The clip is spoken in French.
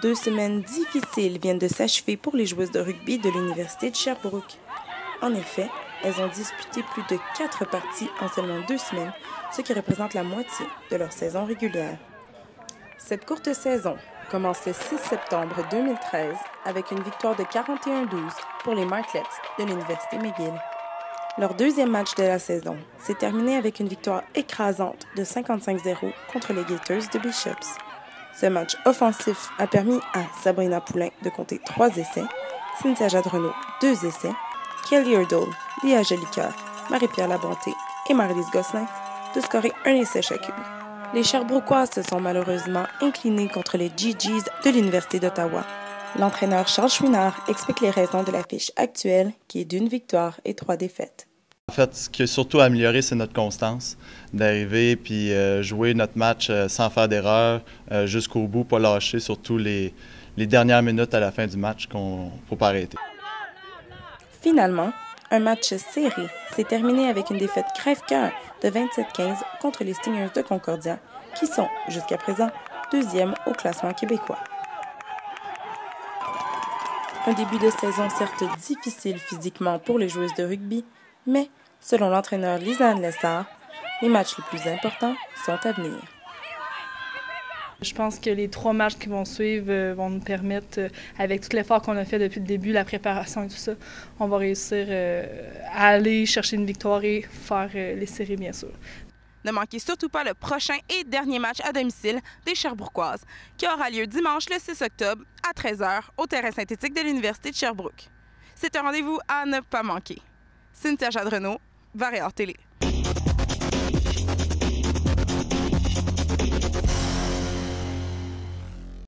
2 semaines difficiles viennent de s'achever pour les joueuses de rugby de l'Université de Sherbrooke. En effet, elles ont disputé plus de 4 parties en seulement 2 semaines, ce qui représente la moitié de leur saison régulière. Cette courte saison commence le 6 septembre 2013 avec une victoire de 41-12 pour les Martlets de l'Université McGill. Leur deuxième match de la saison s'est terminé avec une victoire écrasante de 55-0 contre les Gators de Bishops. Ce match offensif a permis à Sabrina Poulain de compter 3 essais, Cynthia Jadrenault 2 essais, Kelly Erdol, Léa Jolicoeur, Marie-Pierre Labonté et Marie-Lise Gosselin de scorer 1 essai chacune. Les Sherbrookoises se sont malheureusement inclinées contre les GGs de l'Université d'Ottawa. L'entraîneur Charles Chouinard explique les raisons de la fiche actuelle qui est d'1 victoire et 3 défaites. En fait, ce qui a surtout amélioré, c'est notre constance, d'arriver puis jouer notre match sans faire d'erreur, jusqu'au bout, pas lâcher, surtout les dernières minutes à la fin du match qu'on ne faut pas arrêter. Finalement, un match serré s'est terminé avec une défaite crève-cœur de 27-15 contre les Stingers de Concordia, qui sont, jusqu'à présent, 2e au classement québécois. Un début de saison certes difficile physiquement pour les joueuses de rugby, mais, selon l'entraîneur Lisanne Lessard, les matchs les plus importants sont à venir. Je pense que les 3 matchs qui vont suivre vont nous permettre, avec tout l'effort qu'on a fait depuis le début, la préparation et tout ça, on va réussir à aller chercher une victoire et faire les séries, bien sûr. Ne manquez surtout pas le prochain et dernier match à domicile des Sherbrookoises, qui aura lieu dimanche le 6 octobre à 13h au terrain synthétique de l'Université de Sherbrooke. C'est un rendez-vous à ne pas manquer. Cynthia Jadrenault, Varéor Télé.